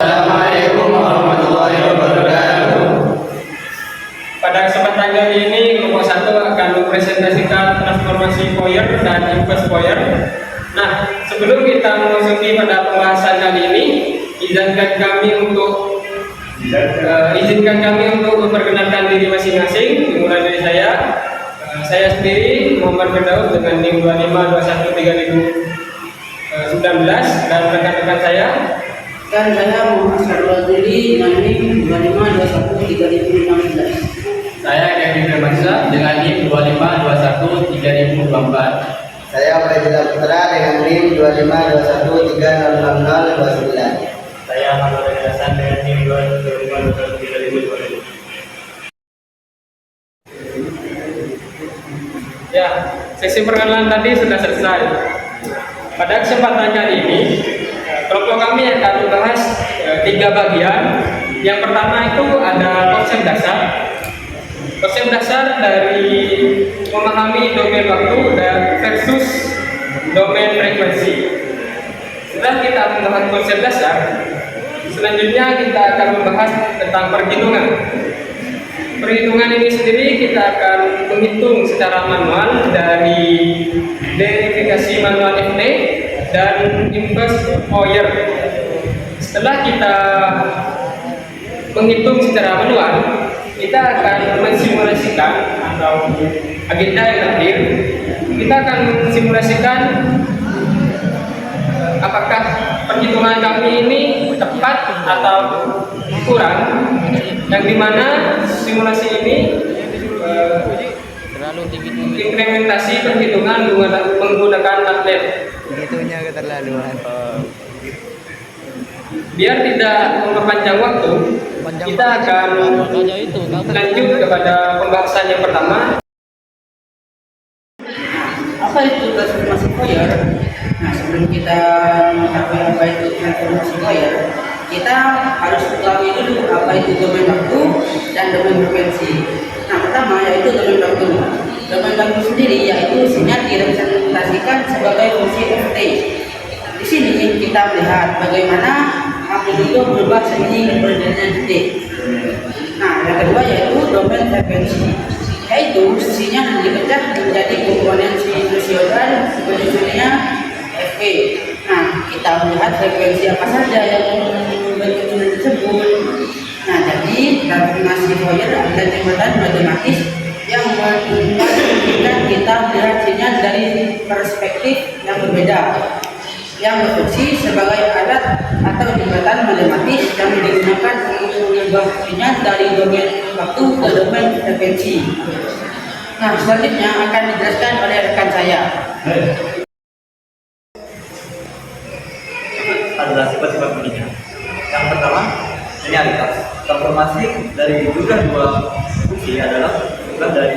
Assalamualaikum warahmatullahi wabarakatuh. Pada kesempatan kali ini, kelompok 1 akan mempresentasikan transformasi Fourier dan inverse Fourier. Nah, sebelum kita memasuki pada pembahasan kali ini, izinkan kami untuk memperkenalkan diri masing-masing. Dimulai dari saya. Saya sendiri Muhammad Firdaus dengan NIM 25213019 dan rekan-rekan saya. Dan saya Muhammad Sarwal Dili dengan NIM 25213016. Saya Kevin Firmansyah dengan NIM 25213024. Saya Abdullah Putra dengan NIM 2521306029. Saya Ahmad Hasan dengan NIM 25213024. Ya, sesi perkenalan tadi sudah selesai. Pada kesempatan kali ini, kelompok kami akan membahas 3 bagian. Yang pertama itu ada konsep dasar. Konsep dasar dari memahami domain waktu dan versus domain frekuensi. Setelah kita membahas konsep dasar, selanjutnya kita akan membahas tentang perhitungan. Perhitungan ini sendiri kita akan menghitung secara manual dari verifikasi manual FT dan inverse Fourier. Setelah kita menghitung secara manual, kita akan mensimulasikan atau agenda yang terakhir. Kita akan mensimulasikan apakah perhitungan kami ini tepat atau kurang, yang dimana simulasi ini implementasi perhitungan menggunakan MATLAB. Begitunya keterlaluan. Biar tidak memperpanjang waktu, kita akan lanjut kepada pembahasan yang pertama. Apa itu transformasi Fourier? Nah, sebelum kita mengetahui apa itu transformasi Fourier, kita harus ketahui dulu apa itu domain waktu dan domain frekuensi. Nah, pertama yaitu domain waktu. Domain waktu sendiri yaitu sinyal direpresentasikan sebagai fungsi ft. Di sini kita melihat bagaimana amplitudo berubah seiring berjalannya detik. Nah, yang kedua yaitu domain frekuensi, yaitu sinyal yang dipecah menjadi komponen sinusoidal sebenarnya fp. Nah, kita melihat frekuensi apa saja yang berkecuali tersebut. Nah, jadi transformasi Fourier adalah jembatan matematis yang memungkinkan kita melihat sinyal dari perspektif yang berbeda, yang berfungsi sebagai alat atau jembatan matematis yang digunakan untuk mengubah sinyal dari domain waktu ke domain frekuensi. Nah, selanjutnya akan dijelaskan oleh rekan saya. Adalah sifat-sifat bunyinya. Yang pertama, linearitas. Transformasi dari jumlah 2 fungsi adalah jumlah dari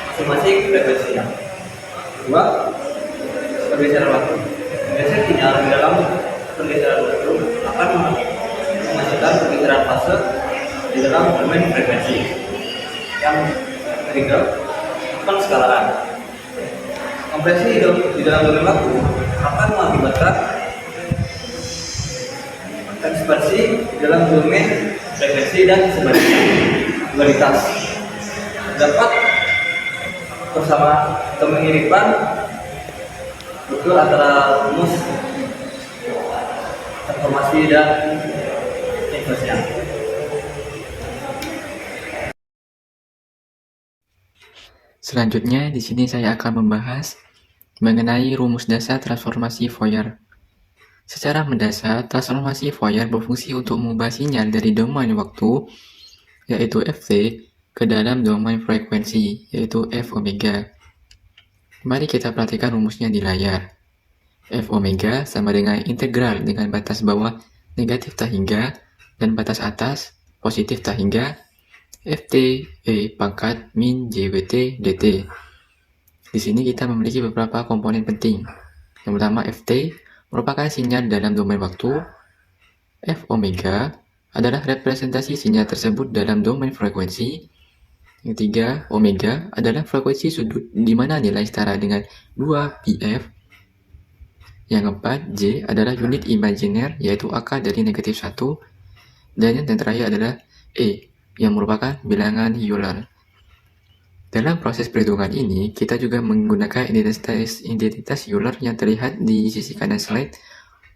masing-masing frekuensinya. Kedua, pergeseran waktu. Biasanya sinyal di dalam pergeseran waktu akan menghasilkan pergeseran fase di dalam domain frekuensi. Yang ketiga, penskalaan. Kompresi di dalam domain waktu akan mengakibatkan ekspansi di dalam domain frekuensi dan sebaliknya. Dualitas dapat bersama atau mengiripan betul antara rumus transformasi dan inversinya. Selanjutnya, di sini saya akan membahas mengenai rumus dasar transformasi Fourier. Secara mendasar, transformasi Fourier berfungsi untuk mengubah sinyal dari domain waktu, yaitu Ft, ke dalam domain frekuensi, yaitu f omega. Mari kita perhatikan rumusnya di layar. F omega sama dengan integral dengan batas bawah negatif tak hingga dan batas atas positif tak hingga Ft E pangkat min JWT dt. Di sini kita memiliki beberapa komponen penting. Yang pertama, Ft merupakan sinyal dalam domain waktu. F omega adalah representasi sinyal tersebut dalam domain frekuensi. Yang ketiga, omega adalah frekuensi sudut di mana nilai setara dengan 2πf. Yang keempat, J adalah unit imajiner, yaitu akar dari negatif 1. Dan yang terakhir adalah E, yang merupakan bilangan Euler. Dalam proses perhitungan ini, kita juga menggunakan identitas Euler yang terlihat di sisi kanan slide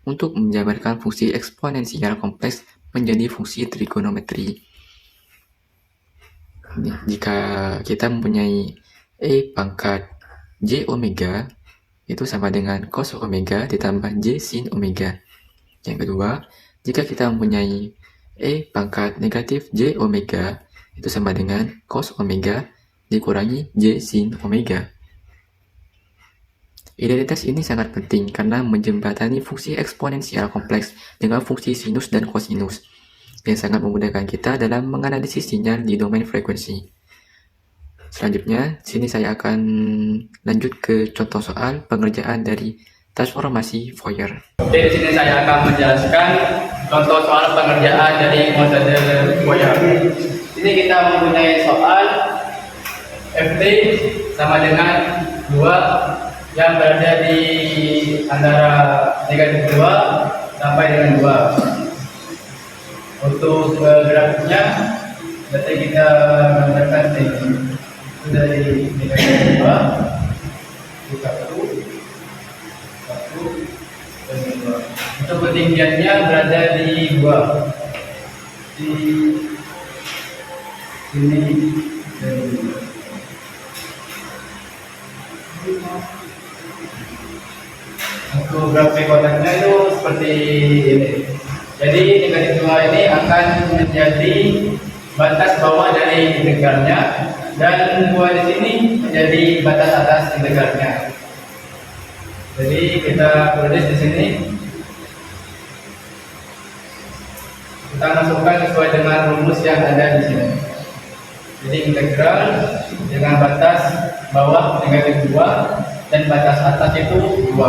untuk menjabarkan fungsi eksponensial kompleks menjadi fungsi trigonometri. Jika kita mempunyai E pangkat J omega, itu sama dengan cos omega ditambah J sin omega. Yang kedua, jika kita mempunyai E pangkat negatif J omega, itu sama dengan cos omega dikurangi J sin omega. Identitas ini sangat penting karena menjembatani fungsi eksponensial kompleks dengan fungsi sinus dan kosinus, yang sangat memudahkan kita dalam menganalisis sinyal di domain frekuensi. Selanjutnya, sini saya akan lanjut ke contoh soal pengerjaan dari transformasi Fourier. Oke, di sini saya akan menjelaskan contoh soal pengerjaan dari metode Fourier. Ini kita mempunyai soal Ft sama dengan 2 yang berada di antara negatif 2 sampai dengan 2. Untuk grafiknya, berarti kita menggunakan ini. Itu dari negatif 2 ke 1 dan 2. Untuk ketinggiannya berada di 2 di sini dan di 2. Untuk grafik kotaknya itu seperti ini. Jadi negatif 2 ini akan menjadi batas bawah dari integralnya, dan 2 di sini menjadi batas atas integralnya. Jadi kita tulis di sini, kita masukkan sesuai dengan rumus yang ada di sini. Jadi integral dengan batas bawah negatif 2 dan batas atas itu 2.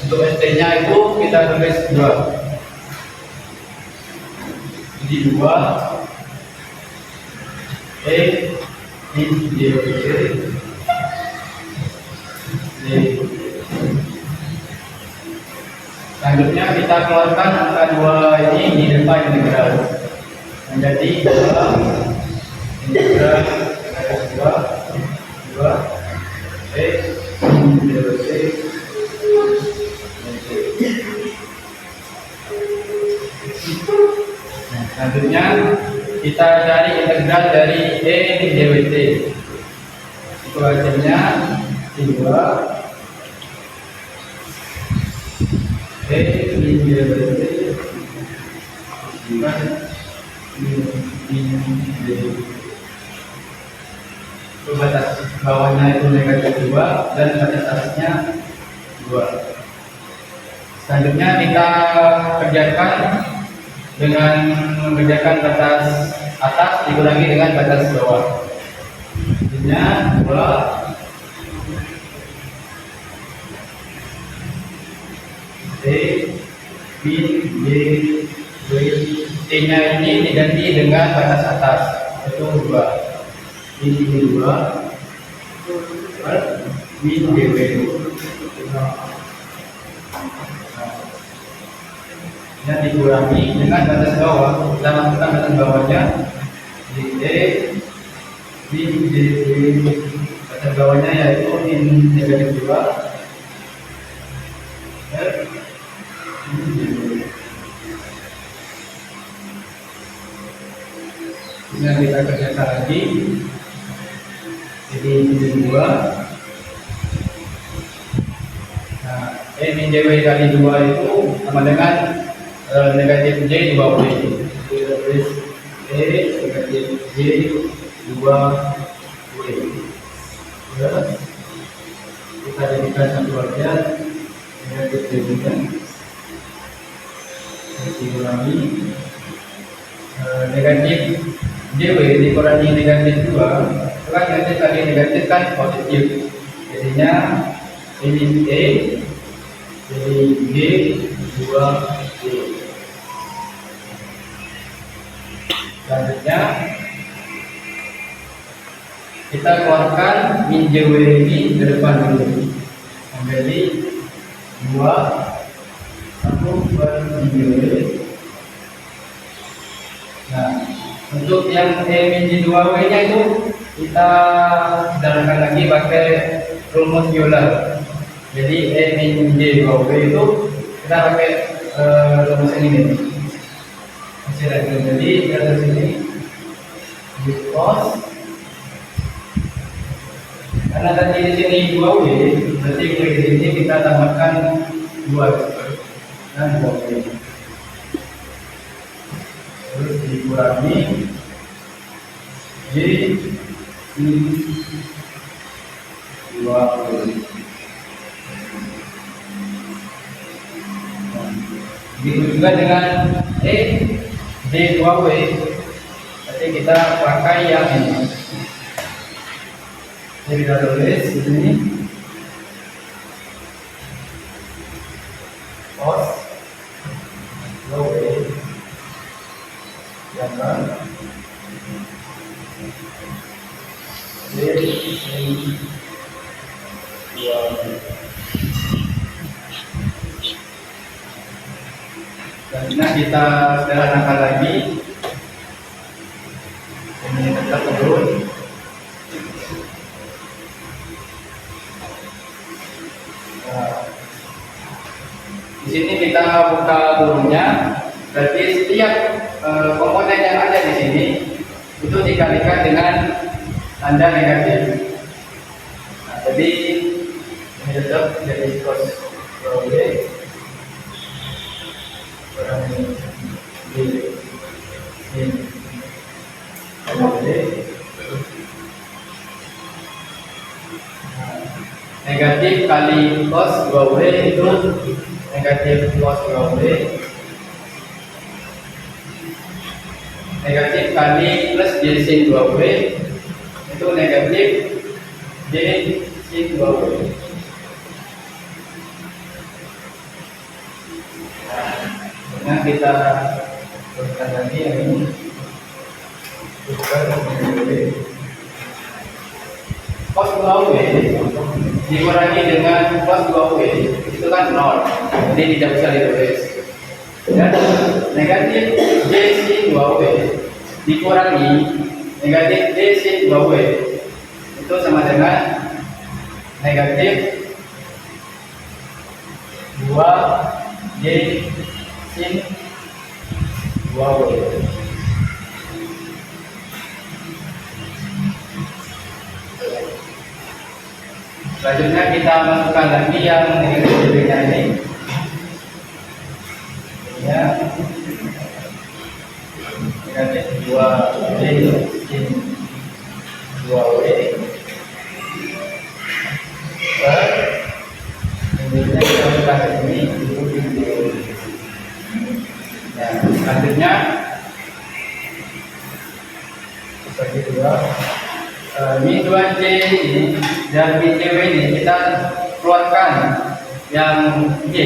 Untuk ST-nya itu kita tulis 2. Jadi 2 E min J Selanjutnya kita keluarkan angka 2 ini di depan integral menjadi 2 integral 2 E min J. Selanjutnya kita cari integral dari E min dWt. Itu hasilnya 2 E min dWt itu batas bawahnya itu negatif 2 dan batas atasnya 2. Selanjutnya kita kerjakan dengan mengerjakan batas atas dikurangi dengan batas bawah. Hasilnya 2 T min J W. T-nya ini diganti dengan batas atas, itu 2 min 2 per min dW. Dan dikurangi dengan batas bawah. Kita masukkan batas bawahnya di T min dW. Batas bawahnya yaitu min negatif 2 per min dW. Nah, kita kerjakan lagi. Jadi min 2. Nah, E min dW kali 2 itu sama dengan negatif J di bawah ini. Kita tulis E negatif J 2W. Kita jadikan satu aja negatif J nya. Dikurangi negatif JW dikurangi negatif 2. Kan negatif kali negatif kan positif. Jadinya ini E jadi G 2J. Selanjutnya kita keluarkan min JW ini ke depan dulu menjadi 1 per 3W. Nah, untuk yang E-2W nya itu kita sederhanakan lagi pakai rumus Euler. Jadi E-2W itu kita pakai rumus ini. Jadi dari sini di cos, karena tadi di sini 2W, berarti di sini kita tambahkan 2 dan 2W. Terus dikurangi ini 2W. Begitu juga dengan D2W, berarti kita pakai yang ini. Jadi kita tulis di sini cos 2W tambah D2W. Selanjutnya kita sederhanakan lagi, ini tetap turun. Nah, di sini kita buka turunnya, berarti setiap komponen yang ada di sini itu dikalikan dengan tanda negatif. Nah, jadi ini tetap jadi cos 2W negatif kali cos 2W itu negatif cos 2W, negatif kali plus j sin 2W itu negatif j sin 2W. Nah, kita teruskan lagi yang ini. Cos 2W dikurangi dengan cos 2W itu kan 0, jadi tidak bisa ditulis. Dan negatif j sin 2W dikurangi negatif j sin 2W itu sama dengan negatif 2 j sin 2W. Selanjutnya kita masukkan lagi yang negatif-nya ini. Ya, negatif 2 j sin 2W per kemudian kita masukkan ke sini. Ya, selanjutnya seperti dua ini 2J ini dan BJW ini kita keluarkan yang J,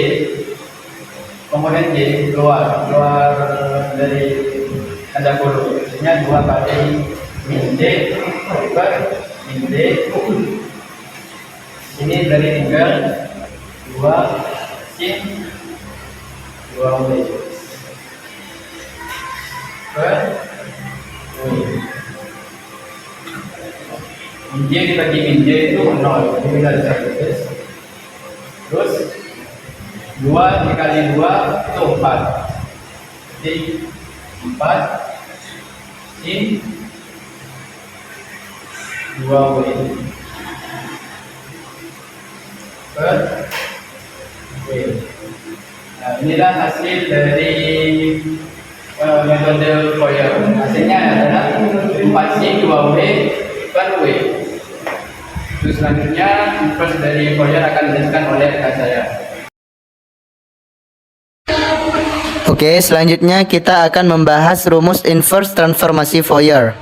komponen J keluar dari tanda kurung, maksudnya 2 kali min J per min D. Ini dari tinggal 2 sin 2W per min J dibagi min J itu 0, jadi kita bisa tulis. Terus 2 dikali 2 itu 4, jadi 4 sin 2W per W. Nah, inilah hasil dari metode Fourier. Hasilnya adalah 4 sin 2W per W. Terus selanjutnya inverse dari Fourier akan dijelaskan oleh rekan saya. Oke, selanjutnya kita akan membahas rumus inverse transformasi Fourier.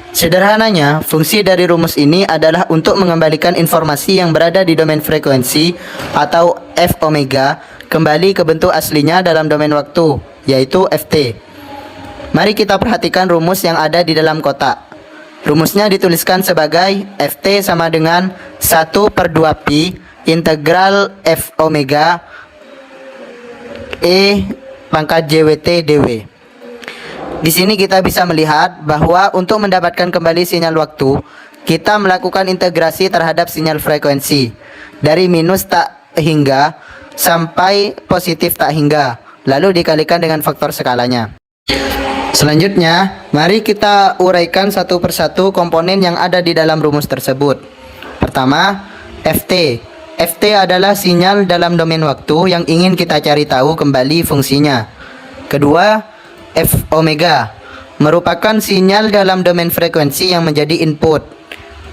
Sederhananya, fungsi dari rumus ini adalah untuk mengembalikan informasi yang berada di domain frekuensi atau f omega kembali ke bentuk aslinya dalam domain waktu, yaitu ft. Mari kita perhatikan rumus yang ada di dalam kotak. Rumusnya dituliskan sebagai ft sama dengan 1/2pi integral f omega E pangkat JWT DW. Di sini kita bisa melihat bahwa untuk mendapatkan kembali sinyal waktu, kita melakukan integrasi terhadap sinyal frekuensi dari minus tak hingga sampai positif tak hingga, lalu dikalikan dengan faktor skalanya. Selanjutnya, mari kita uraikan satu persatu komponen yang ada di dalam rumus tersebut. Pertama, Ft. Ft adalah sinyal dalam domain waktu yang ingin kita cari tahu kembali fungsinya. Kedua, F omega merupakan sinyal dalam domain frekuensi yang menjadi input.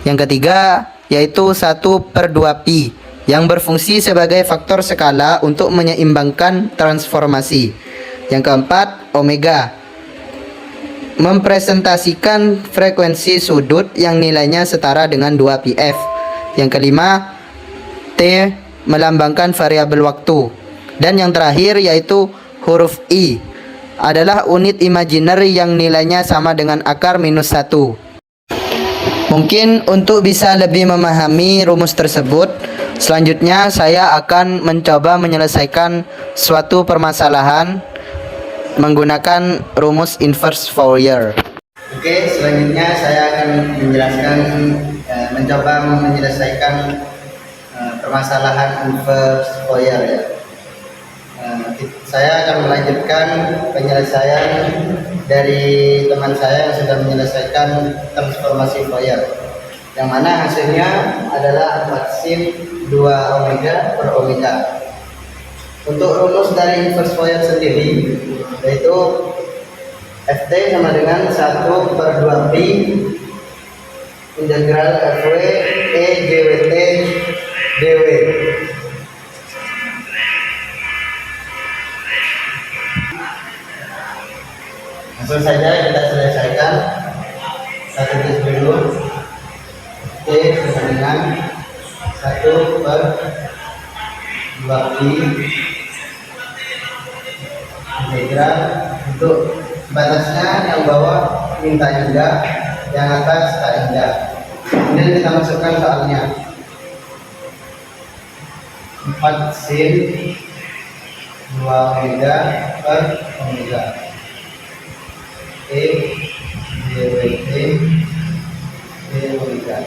Yang ketiga, yaitu 1/2pi yang berfungsi sebagai faktor skala untuk menyeimbangkan transformasi. Yang keempat, omega mempresentasikan frekuensi sudut yang nilainya setara dengan 2πf. Yang kelima, T melambangkan variabel waktu. Dan yang terakhir yaitu huruf I adalah unit imaginary yang nilainya sama dengan akar minus 1. Mungkin untuk bisa lebih memahami rumus tersebut, selanjutnya saya akan mencoba menyelesaikan suatu permasalahan menggunakan rumus inverse Fourier. Oke, selanjutnya saya akan mencoba menyelesaikan permasalahan inverse Fourier ya. Saya akan melanjutkan penyelesaian dari teman saya yang sudah menyelesaikan transformasi Fourier, yang mana hasilnya adalah 4 sin 2 omega per omega. Untuk rumus dari inverse Fourier sendiri, yaitu Ft sama dengan 1/2pi integral Fw E JWT dW. Langsung saja kita selesaikan. Satu tulis dulu. T sama dengan 1/2pi integral. Untuk batasnya yang bawah minta hingga, yang atas tak hingga. Kemudian kita masukkan soalnya. 4 sin 2 omega per omega E JWT D omega.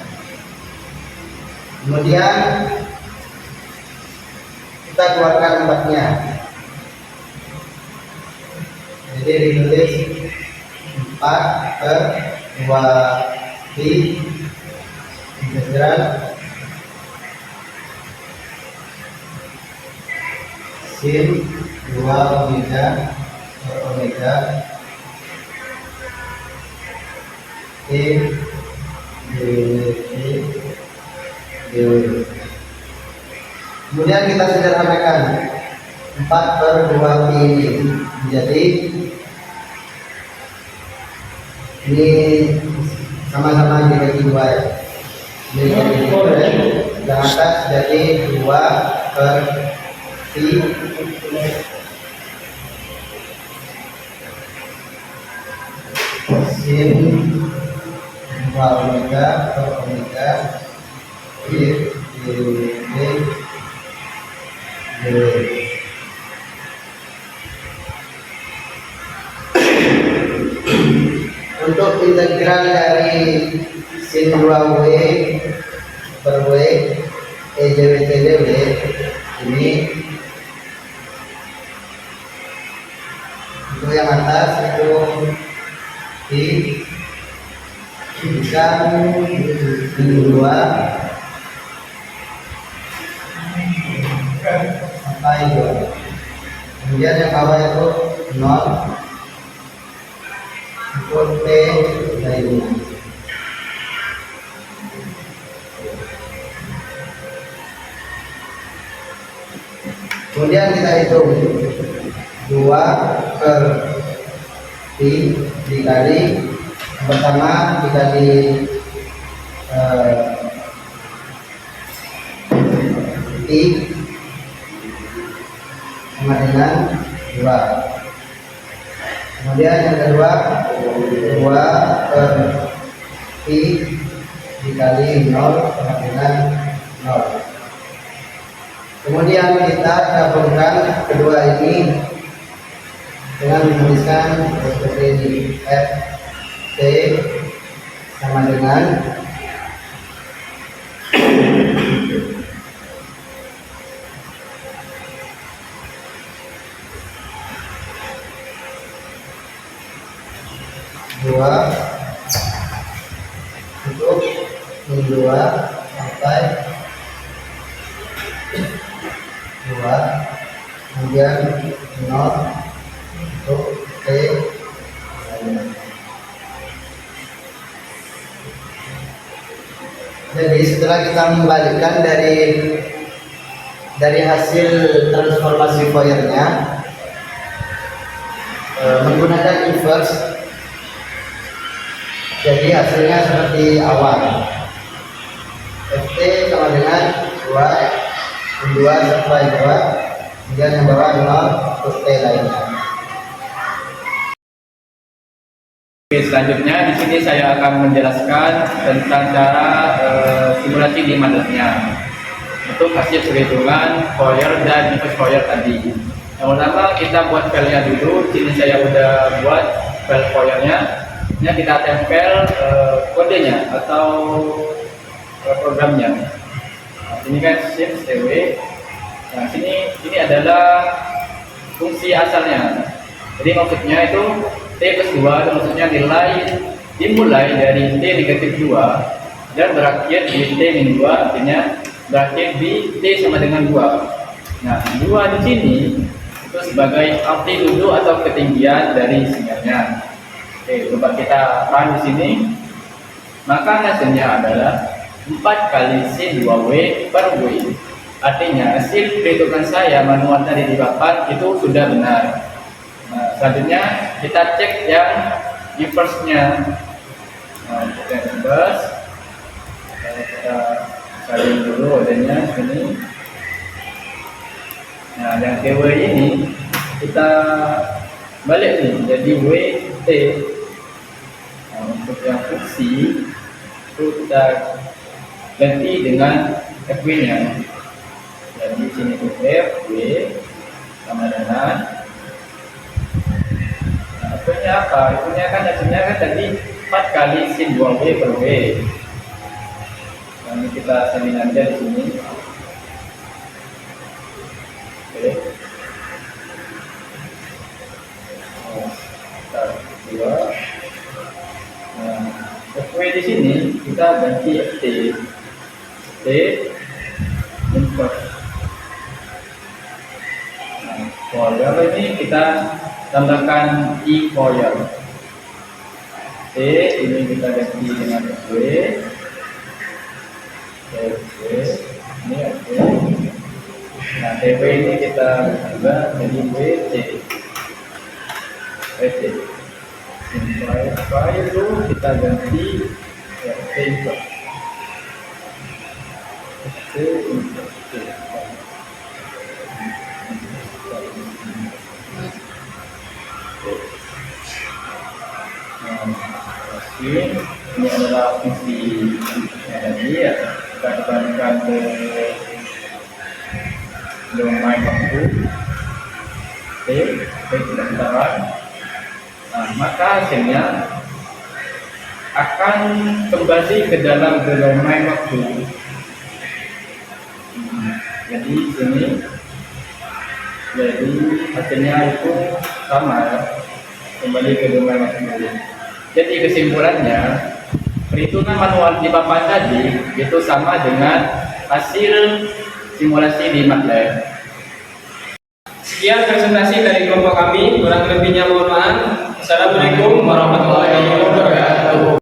Kemudian kita keluarkan 4-nya. Jadi ditulis 4/2pi integral sin 2 omega per omega E JWT dW. Kemudian kita sederhanakan 4/2pi ini menjadi, ini sama-sama dibagi 2 ya. Dibagi 2, yang atas jadi 2/pi sin 2 omega per omega E JWT dW. Untuk integral dari sin 2W per W E JWT dW ini, untuk yang atas itu I bisa min 2 sampai 2. Kemudian yang bawah itu 0 untuk T dari 5. Kemudian kita hitung 2/pi dikali, pertama dikali pi sama dengan 2. Kemudian yang kedua 2/pi dikali 0 sama dengan 0. Kemudian kita gabungkan kedua ini dengan menuliskan seperti ini, F T sama dengan dua untuk min 2 sampai 2, kemudian 0 untuk T. Jadi setelah kita membalikkan dari hasil transformasi Fourier-nya menggunakan inverse, jadi hasilnya seperti awal. Ft sama dengan 2 sampai 2, kemudian yang bawah 0 untuk T lainnya. Oke, selanjutnya di sini saya akan menjelaskan tentang cara simulasi di MATLAB-nya untuk hasil perhitungan Fourier dan inverse Fourier tadi. Yang pertama kita buat filenya dulu. Di sini saya udah buat file Fourier-nya. Ini kita tempel kodenya atau programnya. Nah, ini kan shift TW. Nah, ini adalah fungsi asalnya. Jadi maksudnya itu T plus 2 itu maksudnya nilai dimulai dari T negatif 2 dan berakhir di T min 2, artinya berakhir di T sama dengan 2. Nah, 2 di sini itu sebagai altitudo atau ketinggian dari sinyalnya. Oke, coba kita run di sini. Maka hasilnya adalah 4 kali C2W per W. Artinya hasil perhitungan saya manual tadi di papan itu sudah benar. Nah, selanjutnya kita cek yang inverse-nya. Nah, kita inverse. Kita salin dulu adanya sini. Nah, yang TW ini kita balik nih jadi WT. Nah, untuk yang fungsi itu kita ganti dengan FW-nya. Jadi sini itu FW sama dengan hasilnya apa? Hasilnya kan tadi 4 kali sin 2W per W. Nah, ini kita salin aja di sini. Oke. Kita dua. Nah, FW di sini kita ganti FT. T inverse. Nah, Fourier ini kita tambahkan I Fourier. T ini kita ganti dengan FW. FW ini FW. Nah, TW ini kita ubah jadi WT. WT. Simplify itu kita ganti FT inverse. FT inverse. Ini adalah fungsi tadi ya, kita kembalikan ke domain waktu T pendaftaran. Nah, maka hasilnya akan kembali ke dalam domain waktu. Jadi sini jadi hasilnya itu sama ya, kembali ke domain waktu. Jadi kesimpulannya, perhitungan manual di papan tadi itu sama dengan hasil simulasi di MATLAB. Sekian presentasi dari kelompok kami, kurang lebihnya mohon maaf. Assalamualaikum warahmatullahi wabarakatuh.